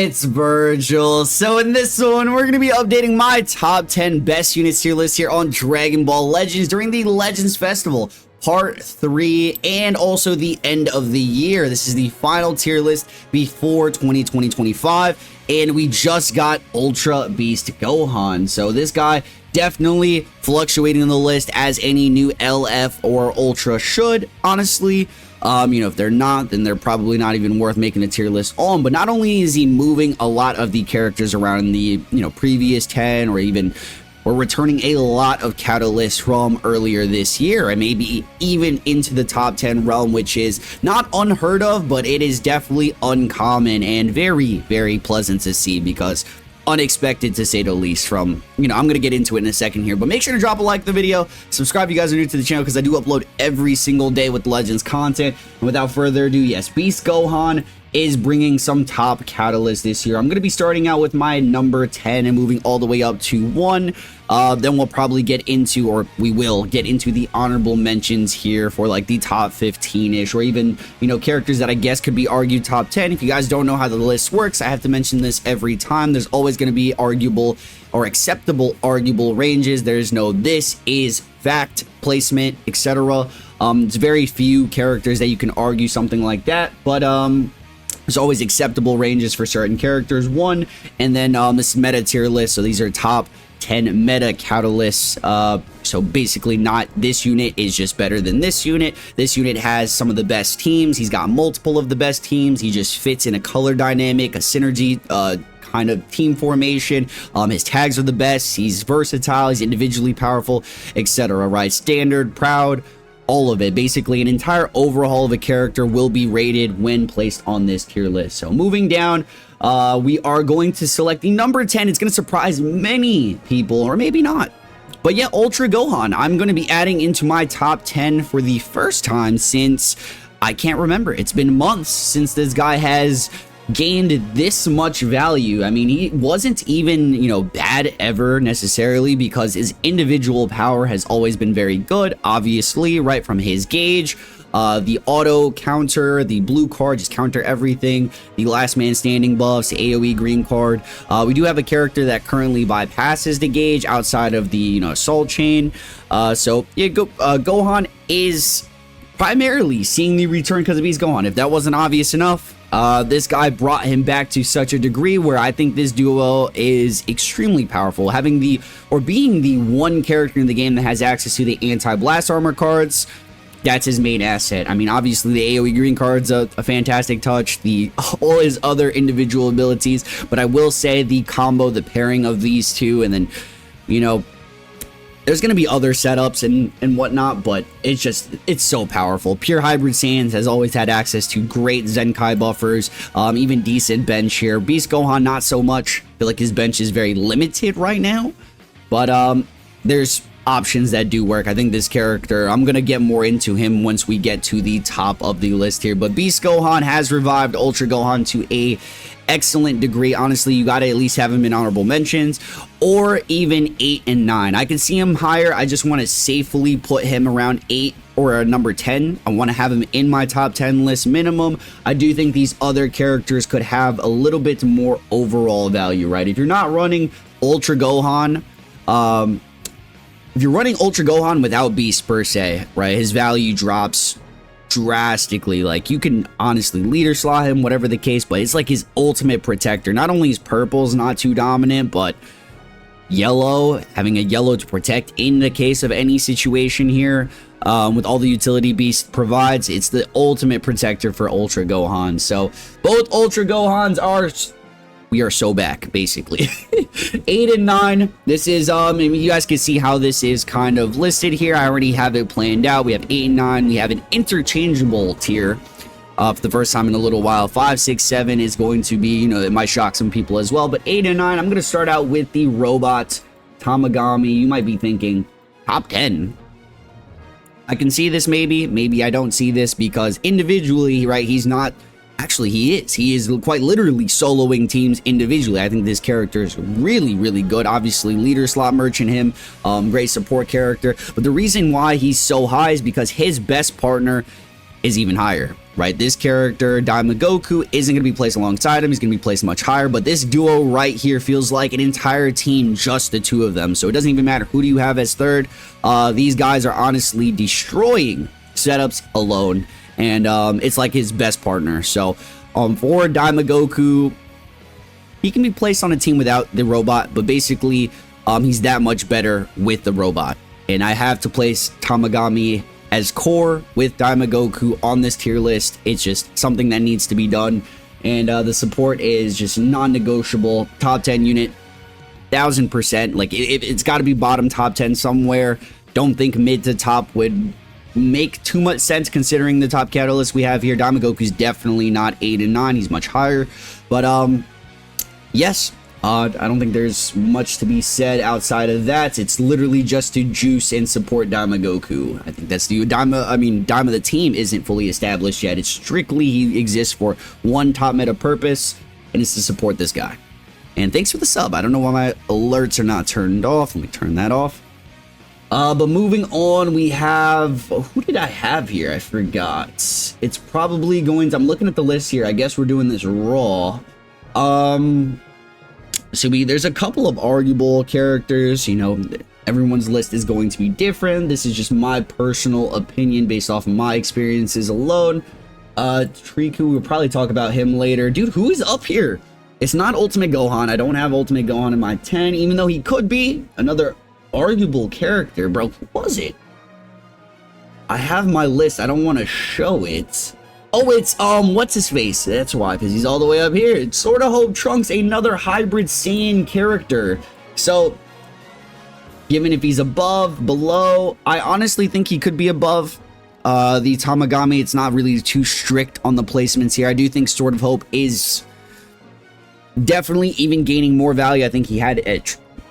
It's Vergil. So in this one, we're going to be updating my top 10 best units tier list here on Dragon Ball Legends during the Legends Festival Part 3 and also the end of the year. This is the final tier list before 2020-25, and we just got Ultra Beast Gohan. So this guy definitely fluctuating in the list as any new LF or Ultra should, honestly. If they're not, then they're probably not even worth making a tier list on. But not only is he moving a lot of the characters around the, previous 10 or even we're returning a lot of catalysts from earlier this year and maybe even into the top 10 realm, which is not unheard of, but it is definitely uncommon and very, very pleasant to see because unexpected to say the least from, I'm going to get into it in a second here, but make sure to drop a like to the video, subscribe if you guys are new to the channel because I do upload every single day with Legends content. And without further ado, yes, Beast Gohan is bringing some top catalysts this year. I'm going to be starting out with my number 10 and moving all the way up to 1. Then we'll probably get into, or we will get into the honorable mentions here for like the top 15-ish, or even, characters that I guess could be argued top 10. If you guys don't know how the list works, I have to mention this every time. There's always going to be arguable or acceptable arguable ranges. There's no this is fact placement, etc. It's very few characters that you can argue something like that, but there's always acceptable ranges for certain characters. One, and then this meta tier list. So these are top 10 meta catalysts. So basically not this unit is just better than this unit. This unit has some of the best teams. He's got multiple of the best teams. He just fits in a color dynamic, a synergy kind of team formation. His tags are the best. He's versatile. He's individually powerful, etc. Right? Standard, proud, all of it. Basically, an entire overhaul of a character will be rated when placed on this tier list. So moving down, we are going to select the number 10. It's going to surprise many people, or maybe not. But yeah, Ultra Gohan, I'm going to be adding into my top 10 for the first time since I can't remember. It's been months since this guy has gained this much value. I mean, he wasn't even, bad ever necessarily because his individual power has always been very good, obviously, right from his gauge. The auto counter, the blue card, just counter everything. The last man standing buffs, the AoE green card. We do have a character that currently bypasses the gauge outside of the, assault chain. So yeah, Gohan is primarily seeing the return because of Beast Gohan. If that wasn't obvious enough, this guy brought him back to such a degree where I think this duo is extremely powerful. Having being the one character in the game that has access to the anti-blast armor cards, that's his main asset. I mean, obviously the AoE green card's a fantastic touch, all his other individual abilities, but I will say the combo, the pairing of these two, and then, there's going to be other setups and whatnot, but it's so powerful. Pure Hybrid Saiyans has always had access to great Zenkai buffers, even decent bench here. Beast Gohan, not so much. I feel like his bench is very limited right now, but there's options that do work. I think this character, I'm going to get more into him once we get to the top of the list here, but Beast Gohan has revived Ultra Gohan to a excellent degree. Honestly, you got to at least have him in honorable mentions or even 8 and 9. I can see him higher. I just want to safely put him around 8 or number 10. I want to have him in my top 10 list minimum. I do think these other characters could have a little bit more overall value, right? If you're not running Ultra Gohan, if you're running Ultra Gohan without Beast per se, right, his value drops drastically. Like, you can honestly leader slot him, whatever the case, but it's like his ultimate protector. Not only is purple's not too dominant, but yellow, having a yellow to protect in the case of any situation here, with all the utility Beast provides, it's the ultimate protector for Ultra Gohan. So both Ultra Gohans we are so back, basically. 8 and 9. This is, you guys can see how this is kind of listed here. I already have it planned out. We have 8 and 9. We have an interchangeable tier for the first time in a little while. 5, 6, 7 is going to be, it might shock some people as well. But 8 and 9, I'm going to start out with the robot Tamagami. You might be thinking, top 10. I can see this maybe. Maybe I don't see this because individually, right, he's not. Actually, he is quite literally soloing teams individually. I think this character is really, really good. Obviously, leader slot merchant him, great support character. But the reason why he's so high is because his best partner is even higher, right? This character, Daima Goku, isn't going to be placed alongside him. He's going to be placed much higher, but this duo right here feels like an entire team, just the two of them. So it doesn't even matter who do you have as third. These guys are honestly destroying setups alone, and it's like his best partner. So for Daima Goku, he can be placed on a team without the robot, but basically he's that much better with the robot. And I have to place Tamagami as core with Daima Goku on this tier list. It's just something that needs to be done, and the support is just non-negotiable. Top 10 unit, 1000%. Like it's got to be bottom top 10 somewhere. Don't think mid to top would make too much sense considering the top catalyst we have here. Daima Goku's definitely not 8 and 9. He's much higher, but yes. I don't think there's much to be said outside of that. It's literally just to juice and support Daima Goku. I think that's the Daima the team isn't fully established yet. It's strictly he exists for one top meta purpose, and it's to support this guy. And thanks for the sub. I don't know why my alerts are not turned off. Let me turn that off. But moving on, we have, who did I have here? I forgot. It's probably going to, I'm looking at the list here. I guess we're doing this raw. So there's a couple of arguable characters, you know, everyone's list is going to be different. This is just my personal opinion based off of my experiences alone. Triku, we'll probably talk about him later. Dude, who is up here? It's not Ultimate Gohan. I don't have Ultimate Gohan in my 10, even though he could be another arguable character, bro. Who was it? I have my list. I don't want to show it. Oh, it's, what's his face? That's why, because he's all the way up here. It's Sword of Hope Trunks, another hybrid Saiyan character. So, given if he's above, below, I honestly think he could be above the Tamagami. It's not really too strict on the placements here. I do think Sword of Hope is definitely even gaining more value. I think he had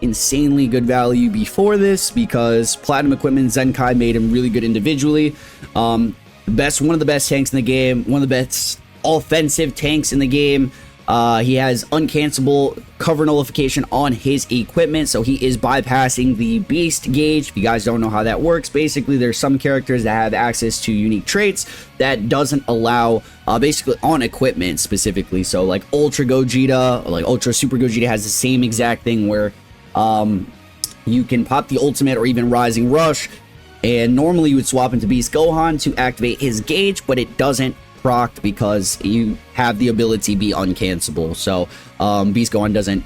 insanely good value before this because Platinum Equipment Zenkai made him really good individually. One of the best tanks in the game, one of the best offensive tanks in the game. He has uncancelable cover nullification on his equipment, so he is bypassing the beast gauge. If you guys don't know how that works, basically there's some characters that have access to unique traits that doesn't allow basically on equipment specifically. So like Ultra Gogeta, or like Ultra Super Gogeta has the same exact thing where you can pop the ultimate or even Rising Rush, and normally you would swap into Beast Gohan to activate his gauge, but it doesn't proc because you have the ability to be uncancelable. So Beast Gohan doesn't.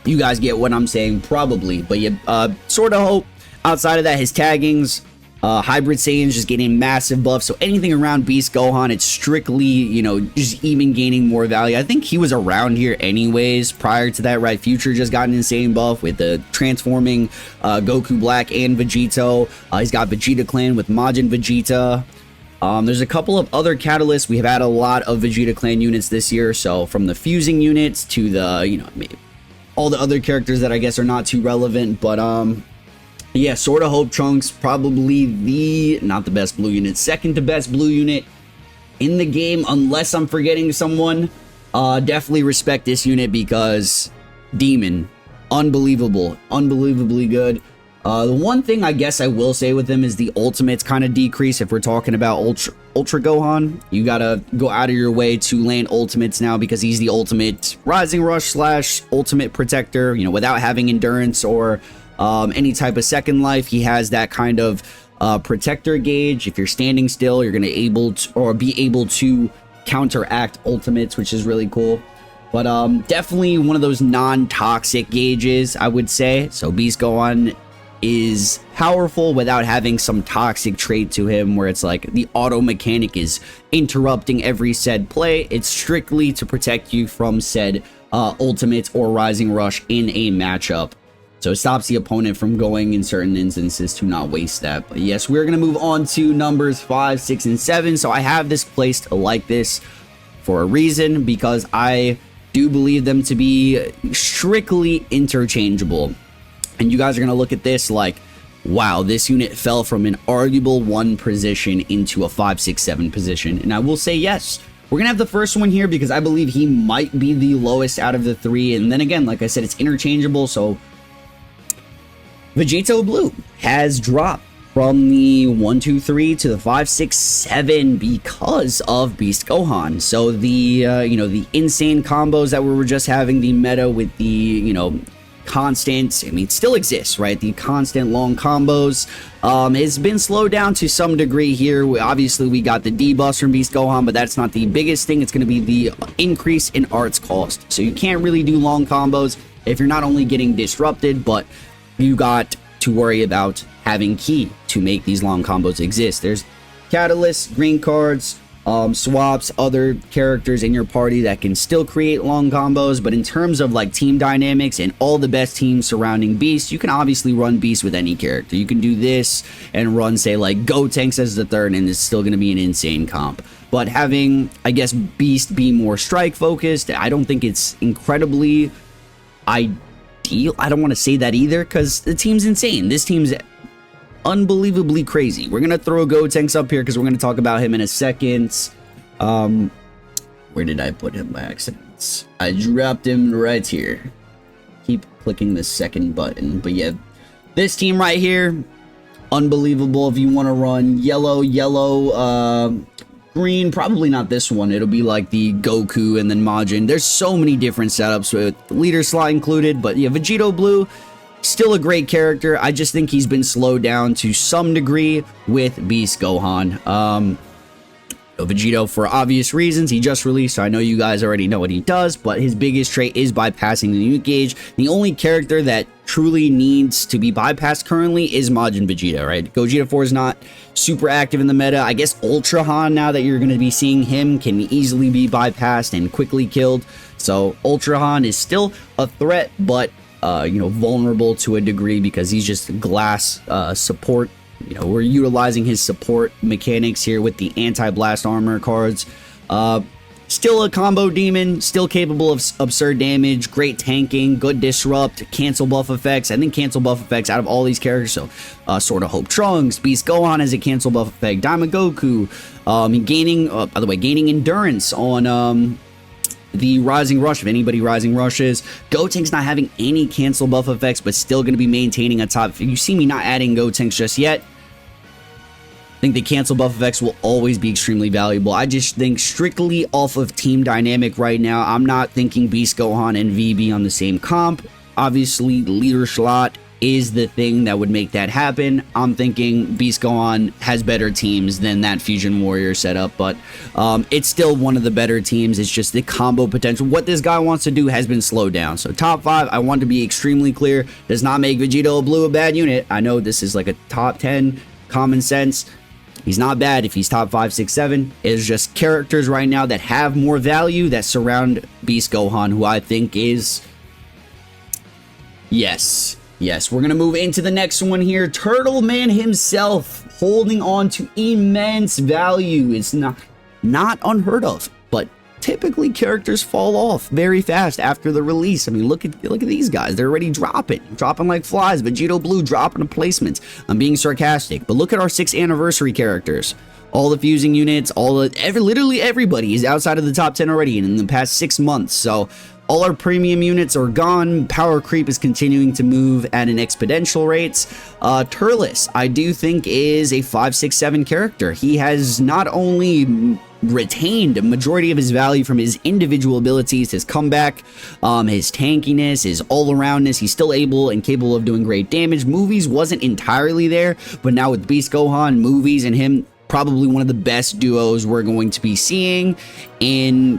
You guys get what I'm saying probably, but yeah, Sword of Hope. Outside of that, his taggings, Hybrid Saiyans just getting massive buffs. So anything around Beast Gohan, it's strictly, you know, just even gaining more value. I think he was around here anyways prior to that, right? Future just got an insane buff with the transforming Goku Black and Vegito. He's got Vegeta Clan with Majin Vegeta. There's a couple of other catalysts. We have had a lot of Vegeta Clan units this year. So from the fusing units to the, you know, all the other characters that I guess are not too relevant, but yeah, Sword of Hope Trunks, probably not the best blue unit, second to best blue unit in the game, unless I'm forgetting someone. Definitely respect this unit because Demon, unbelievably good. The one thing I guess I will say with him is the ultimates kind of decrease. If we're talking about Ultra Gohan, you gotta go out of your way to land ultimates now because he's the ultimate Rising Rush / ultimate protector, you know, without having endurance or any type of second life. He has that kind of protector gauge. If you're standing still, you're gonna be able to counteract ultimates, which is really cool. But definitely one of those non-toxic gauges, I would say. So Beast Gohan is powerful without having some toxic trait to him where it's like the auto mechanic is interrupting every said play. It's strictly to protect you from said ultimates or Rising Rush in a matchup. So it stops the opponent from going in certain instances to not waste that. But yes, we're going to move on to numbers 5, 6, and 7. So I have this placed like this for a reason because I do believe them to be strictly interchangeable. And you guys are going to look at this like, wow, this unit fell from an arguable 1 position into a 5, 6, 7 position. And I will say yes. We're going to have the first one here because I believe he might be the lowest out of the 3. And then again, like I said, it's interchangeable. So Vegito Blue has dropped from the 1, 2, 3 to the 5, 6, 7 because of Beast Gohan. So the the insane combos that we were just having, the meta with the constant, I mean, it still exists, right? The constant long combos has been slowed down to some degree here. Obviously, we got the debuffs from Beast Gohan, but that's not the biggest thing. It's going to be the increase in arts cost. So you can't really do long combos if you're not only getting disrupted, but you got to worry about having ki to make these long combos exist. There's catalysts, green cards, swaps, other characters in your party that can still create long combos, but in terms of like team dynamics and all the best teams surrounding Beast, you can obviously run Beast with any character. You can do this and run, say, like Gotenks as the third, and it's still going to be an insane comp. But having, I guess, Beast be more strike focused, I don't think it's incredibly ideal. I don't want to say that either, because the team's insane. This team's unbelievably crazy. We're gonna throw Gotenks up here because we're gonna talk about him in a second. Where did I put him by accident? I dropped him right here. Keep clicking the second button. But yeah, this team right here, unbelievable. If you want to run yellow, green, probably not this one. It'll be like the Goku and then Majin. There's so many different setups with leader slot included, but yeah, Vegito blue, still a great character. I just think he's been slowed down to some degree with Beast Gohan. Vegito, for obvious reasons, he just released, so I know you guys already know what he does, but his biggest trait is bypassing the unit gauge. The only character that truly needs to be bypassed currently is Majin Vegeta, right? Gogeta 4 is not super active in the meta. I guess Ultra Han, now that you're going to be seeing him, can easily be bypassed and quickly killed. So Ultra Han is still a threat, but vulnerable to a degree because he's just glass support. We're utilizing his support mechanics here with the anti-blast armor cards. Still a combo demon, still capable of absurd damage, great tanking, good disrupt, cancel buff effects. I think cancel buff effects out of all these characters. So Sword of Hope Trunks, Beast Gohan has a cancel buff effect, Diamond Goku, gaining, by the way, gaining endurance on the Rising Rush, if anybody Rising Rushes. Gotenks not having any cancel buff effects, but still going to be maintaining a top. You see me not adding Gotenks just yet. I think the cancel buff effects will always be extremely valuable. I just think strictly off of team dynamic right now, I'm not thinking Beast Gohan and VB on the same comp. Obviously, leader slot is the thing that would make that happen. I'm thinking Beast Gohan has better teams than that Fusion Warrior setup, but it's still one of the better teams. It's just the combo potential. What this guy wants to do has been slowed down. So top 5, I want to be extremely clear, does not make Vegito Blue a bad unit. I know this is like a top 10 common sense. He's not bad if he's top 5, 6, 7. It's just characters right now that have more value that surround Beast Gohan, who I think is... Yes, we're going to move into the next one here. Turtle Man himself holding on to immense value. It's not unheard of, but typically characters fall off very fast after the release. I mean, look at these guys. They're already dropping like flies. Vegito Blue dropping a placement. I'm being sarcastic, but look at our 6th anniversary characters. All the fusing units, literally everybody is outside of the top 10 already in the past 6 months. So all our premium units are gone. Power creep is continuing to move at an exponential rate. Turles, I do think, is a 5, 6, 7 character. He has not only retained a majority of his value from his individual abilities, his comeback, his tankiness, his all-aroundness. He's still able and capable of doing great damage. Movies wasn't entirely there, but now with Beast Gohan, Movies, and him, probably one of the best duos we're going to be seeing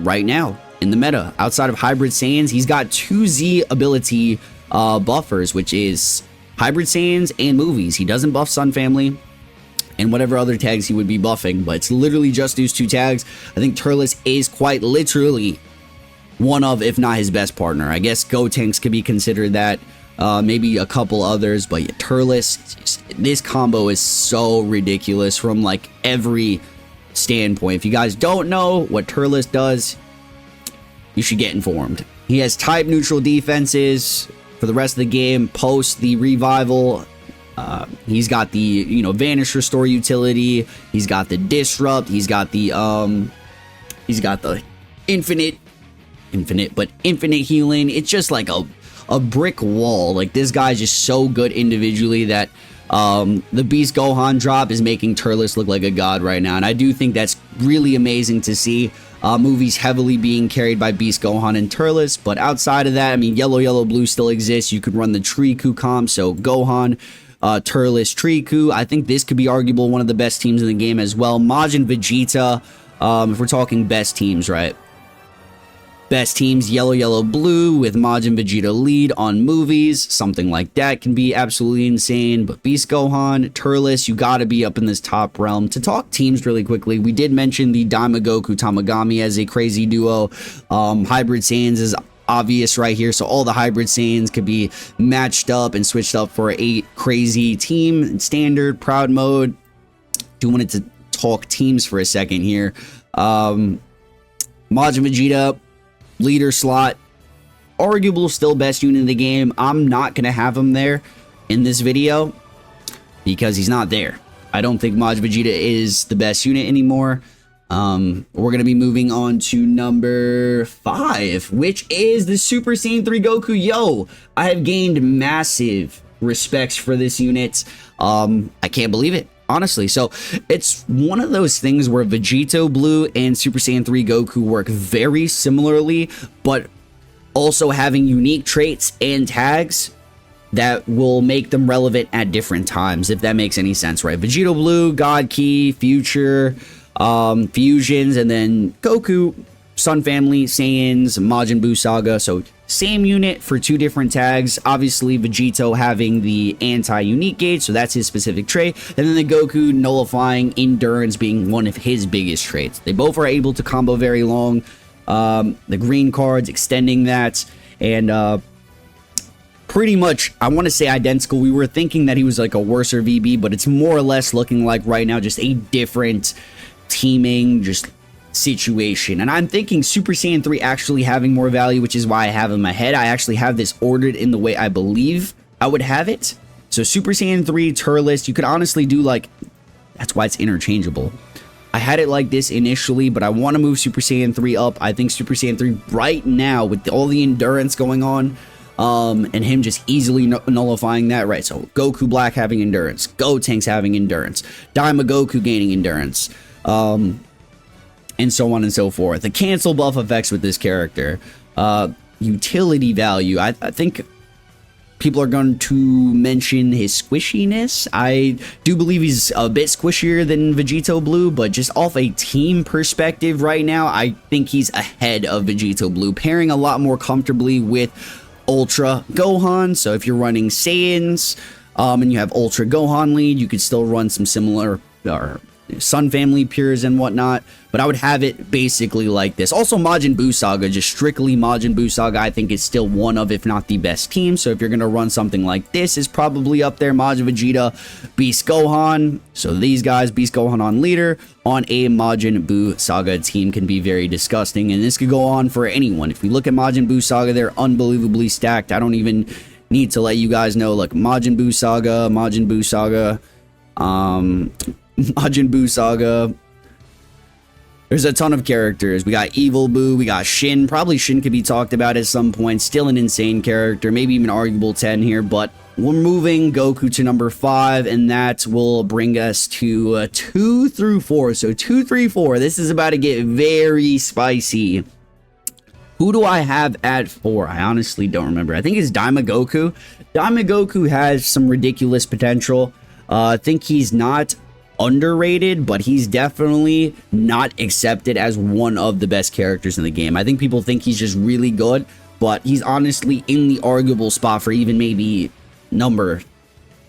right now in the meta. Outside of Hybrid Saiyans, he's got 2 Z ability buffers, which is Hybrid Saiyans and Movies. He doesn't buff Sun Family and whatever other tags he would be buffing, but it's literally just those 2 tags. I think Turles is quite literally one of, if not his best partner. I guess Gotenks could be considered that, maybe a couple others, but yeah, Turles, this combo is so ridiculous from like every standpoint. If you guys don't know what Turles does, you should get informed. He has type neutral defenses for the rest of the game post the revival. He's got the vanish restore utility. He's got the disrupt. He's got the infinite healing. It's just like a brick wall. Like, this guy's just so good individually that The Beast Gohan drop is making Turles look like a god right now, and I do think that's really amazing to see. Movies heavily being carried by Beast Gohan and Turles, but outside of that, I mean, yellow, blue still exists. You could run the Triku comp, so Gohan, Turles, Triku. I think this could be arguable one of the best teams in the game as well. Majin Vegeta, if we're talking best teams, right? Best teams, yellow, blue, with Majin Vegeta lead on movies. Something like that can be absolutely insane. But Beast Gohan, Turles, you gotta be up in this top realm. To talk teams really quickly, we did mention the Daima Goku Tamagami as a crazy duo. Hybrid Saiyans is obvious right here, so all the Hybrid Saiyans could be matched up and switched up for a crazy team. Standard, Proud Mode. Do wanted to talk teams for a second here. Majin Vegeta, leader slot, arguable still best unit in the game. I'm not gonna have him there in this video because he's not there. I don't think Majin Vegeta is the best unit anymore. We're gonna be moving on to number 5, which is the Super Saiyan 3 Goku. Yo, I have gained massive respects for this unit. I can't believe it, honestly. So it's one of those things where Vegito Blue and Super Saiyan 3 Goku work very similarly, but also having unique traits and tags that will make them relevant at different times, if that makes any sense, right? Vegito Blue, God Key, Future, Fusions, and then Goku, Sun Family, Saiyans, Majin Buu Saga. So same unit for 2 different tags. Obviously, Vegito having the anti-unique gauge, so that's his specific trait. And then the Goku nullifying endurance being one of his biggest traits. They both are able to combo very long. The green cards extending that, and pretty much, I want to say identical. We were thinking that he was like a worser VB, but it's more or less looking like right now just a different teaming, just situation. And I'm thinking Super Saiyan 3 actually having more value, which is why I have him in my head. I actually have this ordered in the way I believe I would have it. So Super Saiyan 3, Turles, you could honestly do like, that's why it's interchangeable. I had it like this initially, but I want to move Super Saiyan 3 up. I think Super Saiyan 3 right now, with all the endurance going on, and him just easily nullifying that, right? So Goku Black having endurance, Gotenks having endurance, Daima Goku gaining endurance, and so on and so forth. The cancel buff effects with this character, utility value. I think people are going to mention his squishiness. I do believe he's a bit squishier than Vegito Blue, but just off a team perspective right now, I think he's ahead of Vegito Blue, pairing a lot more comfortably with Ultra Gohan. So if you're running Saiyans, and you have Ultra Gohan lead, you could still run some similar Sun Family Pures and whatnot, but I would have it basically like this. Also, Majin Buu Saga, just strictly Majin Buu Saga, I think is still one of, if not the best team. So if you're going to run something like this, is probably up there. Majin Vegeta, Beast Gohan. So these guys, Beast Gohan on leader, on a Majin Buu Saga team can be very disgusting, and this could go on for anyone. If we look at Majin Buu Saga, they're unbelievably stacked. I don't even need to let you guys know. Look, Majin Buu Saga, Majin Buu Saga, Majin Buu Saga. There's a ton of characters. We got Evil Buu, we got Shin. Probably Shin could be talked about at some point. Still an insane character, maybe even arguable 10 here, but we're moving Goku to number 5, and that will bring us to 2 through 4. So 2, 3, 4. This is about to get very spicy. Who do I have at 4? I honestly don't remember. I think it's Daima Goku. Daima Goku has some ridiculous potential. I think he's not underrated, but he's definitely not accepted as one of the best characters in the game. I think people think he's just really good, but he's honestly in the arguable spot for even maybe number,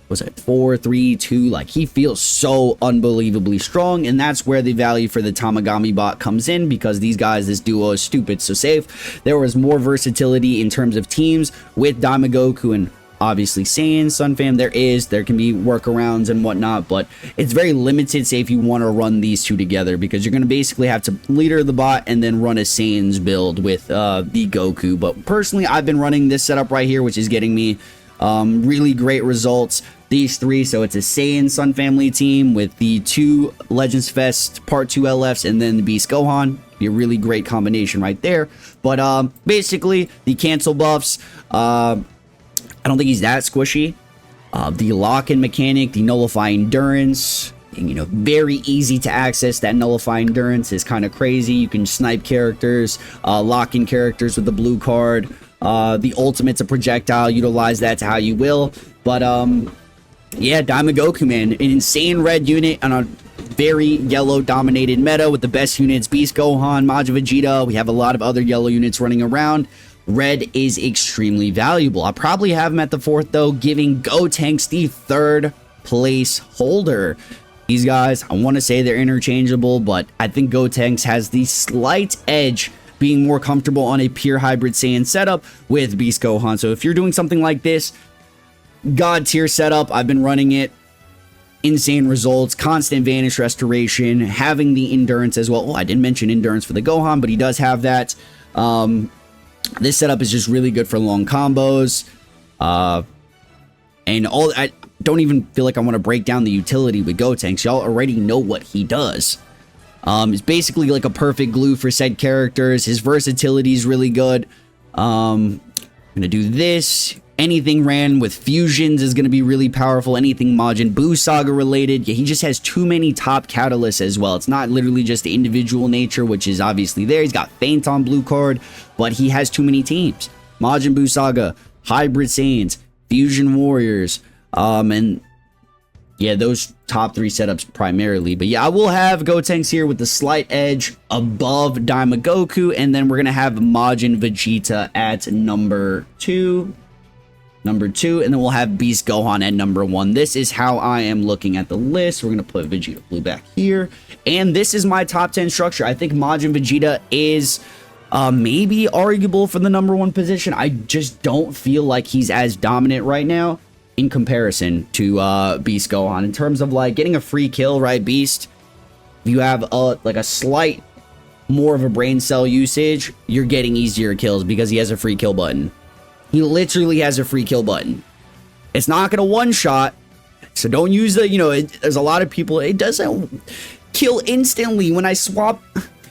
was it 4, 3, 2? Like, he feels so unbelievably strong, and that's where the value for the Tamagami bot comes in, because these guys, this duo is stupid. So say if there was more versatility in terms of teams with Daima Goku and obviously Saiyan, Sun Fam, there can be workarounds and whatnot, but it's very limited, say if you want to run these two together, because you're going to basically have to leader the bot and then run a Saiyan's build with the Goku. But personally, I've been running this setup right here, which is getting me really great results. These 3, so it's a Saiyan Sun Family team with the 2 Legends Fest Part 2 LFs and then the Beast Gohan. Be a really great combination right there. But basically, the cancel buffs, I don't think he's that squishy. The lock-in mechanic, the nullify endurance, and, very easy to access. That nullify endurance is kind of crazy. You can snipe characters, lock in characters with the blue card. The ultimate's a projectile. Utilize that to how you will. But yeah, Diamond Goku, man, an insane red unit on a very yellow dominated meta with the best units: Beast Gohan, Majin Vegeta. We have a lot of other yellow units running around. Red is extremely valuable. I probably have him at the 4th though, giving Gotenks the 3rd place holder. These guys, I want to say they're interchangeable, but I think Gotenks has the slight edge, being more comfortable on a pure hybrid Saiyan setup with Beast Gohan. So if you're doing something like this, God tier setup, I've been running it. Insane results, constant vanish restoration, having the endurance as well. Oh, I didn't mention endurance for the Gohan, but he does have that. This setup is just really good for long combos. And I don't even feel like I want to break down the utility with Gotenks. Y'all already know what he does. It's basically like a perfect glue for said characters. His versatility is really good. I'm gonna do this. Anything ran with fusions is gonna be really powerful. Anything Majin Buu Saga related. Yeah, he just has too many top catalysts as well. It's not literally just the individual nature, which is obviously there. He's got Feint on blue card, but he has too many teams. Majin Buu Saga, Hybrid Saiyans, Fusion Warriors, and yeah, those top 3 setups primarily. But yeah, I will have Gotenks here with the slight edge above Daima Goku, and then we're gonna have Majin Vegeta at number 2, and then we'll have Beast Gohan at number 1. This is how I am looking at the list. We're gonna put Vegeta Blue back here, and this is my top 10 structure. I think Majin Vegeta is maybe arguable for the number 1 position. I just don't feel like he's as dominant right now in comparison to Beast Gohan. In terms of like getting a free kill, right? Beast, if you have like a slight more of a brain cell usage, you're getting easier kills because he has a free kill button. He literally has a free kill button. It's not gonna one shot, so don't use the, there's a lot of people, it doesn't kill instantly when I swap.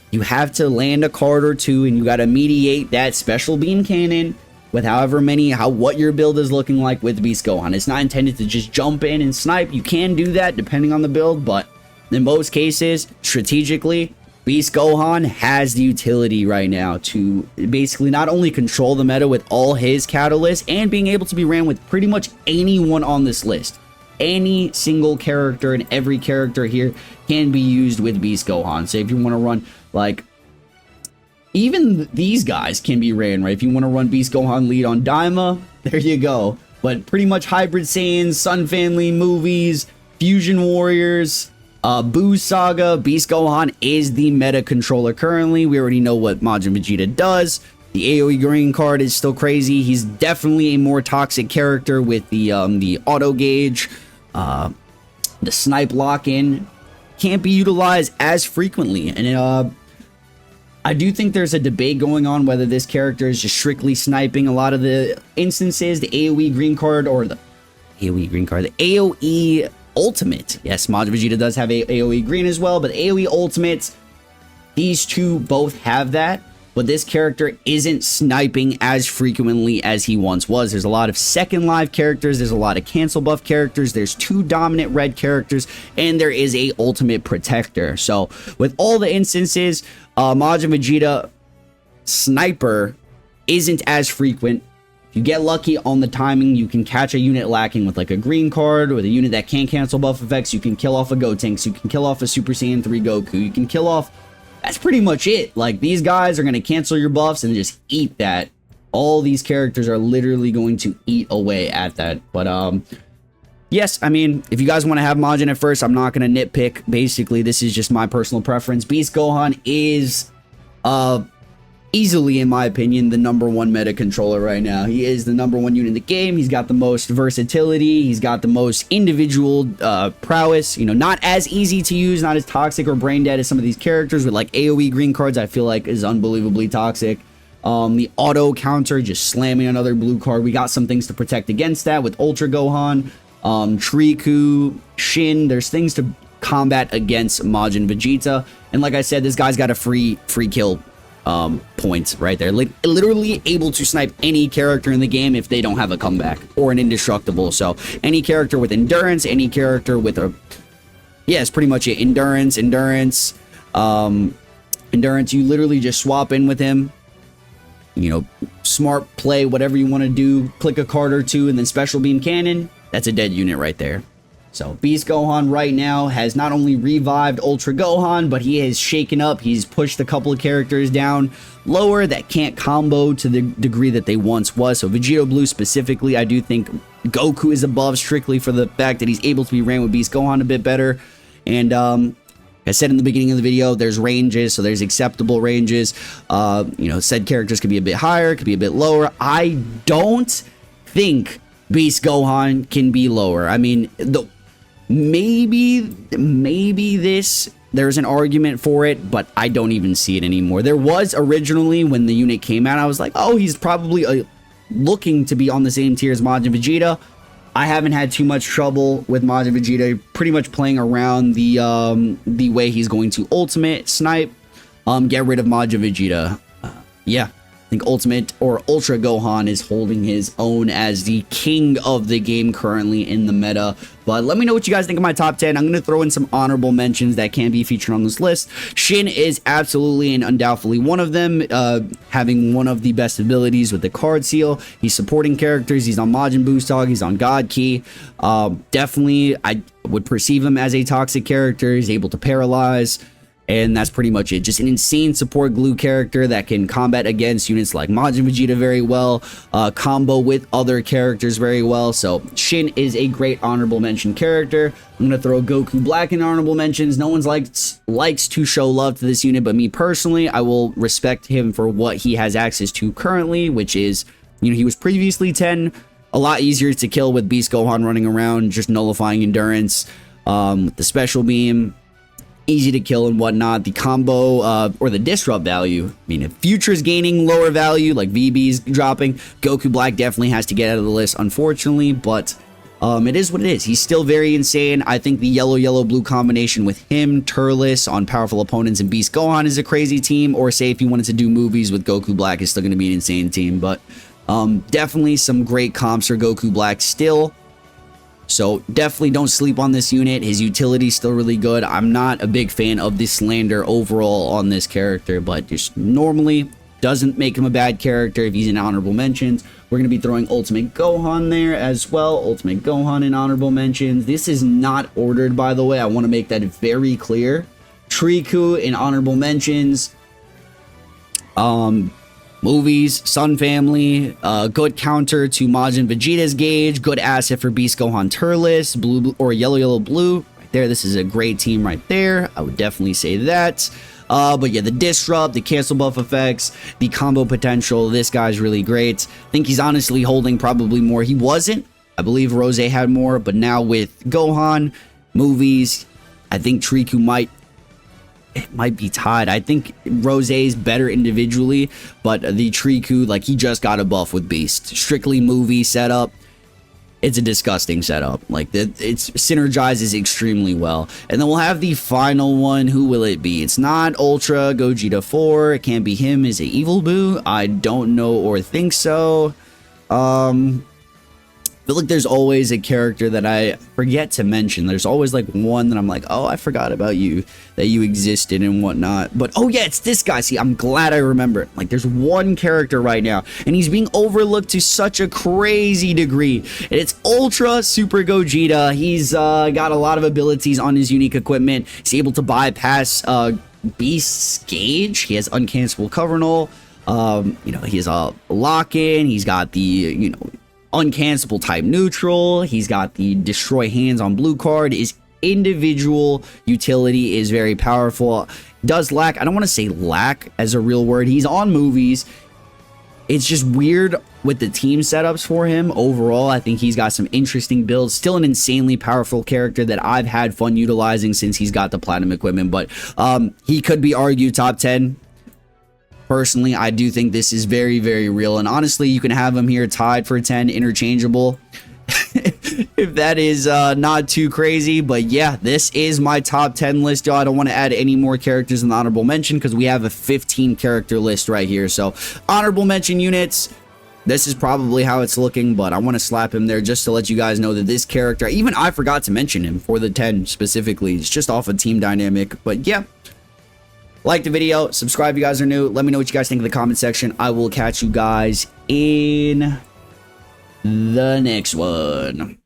You have to land a card or 2, and you gotta mediate that special beam cannon with what your build is looking like with Beast Gohan. It's not intended to just jump in and snipe. You can do that depending on the build, but in most cases, strategically, Beast Gohan has the utility right now to basically not only control the meta with all his catalysts and being able to be ran with pretty much anyone on this list. Any single character and every character here can be used with Beast Gohan. So if you want to run like, even these guys can be ran, right? If you want to run Beast Gohan lead on Daima, there you go. But pretty much Hybrid Saiyans, Sun Family movies, Fusion Warriors, Buu Saga, Beast Gohan is the meta controller currently. We already know what Majin Vegeta does. The AoE green card is still crazy. He's definitely a more toxic character with the auto gauge. The snipe lock-in can't be utilized as frequently. And I do think there's a debate going on whether this character is just strictly sniping. A lot of the instances, the AoE green card or the AoE ultimate. Yes, Majin Vegeta does have a AoE green as well, but AoE ultimates, these two both have that. But this character isn't sniping as frequently as he once was. There's a lot of second live characters, there's a lot of cancel buff characters, there's 2 dominant red characters, and there is a ultimate protector. So with all the instances, Majin Vegeta sniper isn't as frequent. If you get lucky on the timing, you can catch a unit lacking with like a green card, with a unit that can't cancel buff effects. You can kill off a Gotenks, you can kill off a Super Saiyan 3 Goku, you can kill off. That's pretty much it. Like, these guys are going to cancel your buffs and just eat that. All these characters are literally going to eat away at that. But, yes, I mean, if you guys want to have Majin at first, I'm not going to nitpick. Basically, this is just my personal preference. Beast Gohan is, easily, in my opinion, the number 1 meta controller right now. He is the number 1 unit in the game. He's got the most versatility. He's got the most individual prowess. Not as easy to use, not as toxic or brain dead as some of these characters with like AoE green cards. I feel like is unbelievably toxic. The auto counter, just slamming another blue card. We got some things to protect against that with Ultra Gohan, Triku, Shin. There's things to combat against Majin Vegeta. And like I said, this guy's got a free kill points right there. Like, literally able to snipe any character in the game if they don't have a comeback or an indestructible. So any character with endurance, any character with a, yeah, it's pretty much it. Endurance, you literally just swap in with him. You know, smart play, whatever you want to do, click a card or two, and then special beam cannon. That's a dead unit right there. So Beast Gohan right now has not only revived Ultra Gohan, but he has shaken up. He's pushed a couple of characters down lower that can't combo to the degree that they once was. So Vegito Blue specifically, I do think Goku is above strictly for the fact that he's able to be ran with Beast Gohan a bit better. And I said in the beginning of the video, there's ranges, so there's acceptable ranges. You know, said characters could be a bit higher, could be a bit lower. I don't think Beast Gohan can be lower. I mean, maybe there's an argument for it, but I don't even see it anymore. There was originally when the unit came out, I was like, oh, he's probably looking to be on the same tier as Majin Vegeta. I haven't had too much trouble with Majin Vegeta, pretty much playing around the way he's going to ultimate snipe, get rid of Majin Vegeta. Yeah, I think Ultimate or Ultra Gohan is holding his own as the king of the game currently in the meta. But let me know what you guys think of my top 10. I'm going to throw in some honorable mentions that can be featured on this list. Shin is absolutely and undoubtedly one of them, having one of the best abilities with the card seal. He's supporting characters. He's on Majin Boo's Dog. He's on God Key. Definitely, I would perceive him as a toxic character. He's able to paralyze. And that's pretty much it. Just an insane support glue character that can combat against units like Majin Vegeta very well, combo with other characters very well. So Shin is a great honorable mention character. I'm going to throw Goku Black in honorable mentions. No one likes to show love to this unit, but me personally, I will respect him for what he has access to currently, which is, you know, he was previously 10, a lot easier to kill with Beast Gohan running around, just nullifying endurance, with the special beam. Easy to kill and whatnot. The combo or the disrupt value, I mean, if Future's gaining lower value, like VB's dropping, Goku Black definitely has to get out of the list, unfortunately, but it is what it is. He's still very insane. I think the yellow-blue combination with him, Turles on powerful opponents, and Beast Gohan is a crazy team, or say if you wanted to do movies with Goku Black, is still going to be an insane team, but definitely some great comps for Goku Black still. So definitely don't sleep on this unit. His utility is still really good. I'm not a big fan of the slander overall on this character, but just normally doesn't make him a bad character if he's in honorable mentions. We're going to be throwing Ultimate Gohan there as well. Ultimate Gohan in honorable mentions. This is not ordered, by the way. I want to make that very clear. Triku in honorable mentions. Movies, Sun Family, good counter to Majin Vegeta's gauge, good asset for Beast Gohan Turles, blue or yellow blue. Right there, this is a great team right there. I would definitely say that. But yeah, the disrupt, the cancel buff effects, the combo potential, this guy's really great. I think he's honestly holding probably more. He wasn't. I believe Rose had more, but now with Gohan, movies, I think Triku might be tied. I think Rose's better individually, but the Triku, like, he just got a buff with Beast. Strictly movie setup. It's a disgusting setup. Like, it synergizes extremely well. And then we'll have the final one. Who will it be? It's not Ultra Gogeta 4. It can't be him. Is it Evil Boo? I don't know or think so. I feel like there's always a character that I forget to mention. There's always like one that I'm like, oh, I forgot about you, that you existed and whatnot. But oh yeah, it's this guy. See, I'm glad I remember it. Like, there's one character right now, and he's being overlooked to such a crazy degree. And it's Ultra Super Gogeta. He's got a lot of abilities on his unique equipment. He's able to bypass Beast's gauge. He has uncancelable cover null. You know, he has a lock-in. He's got the, you know, uncancelable type neutral. He's got the destroy hands on blue card. His individual utility is very powerful. Does lack, I don't want to say lack as a real word. He's on movies. It's just weird with the team setups for him. Overall, I think he's got some interesting builds. Still an insanely powerful character that I've had fun utilizing since he's got the platinum equipment, but he could be argued top 10. Personally, I do think this is very, very real. And honestly, you can have him here tied for 10, interchangeable. if that is not too crazy. But yeah, this is my top 10 list, y'all. I don't want to add any more characters in the honorable mention because we have a 15 character list right here. So honorable mention units, this is probably how it's looking, but I want to slap him there just to let you guys know that this character, even I forgot to mention him for the 10 specifically. It's just off of team dynamic. But yeah, like the video, subscribe if you guys are new. Let me know what you guys think in the comment section. I will catch you guys in the next one.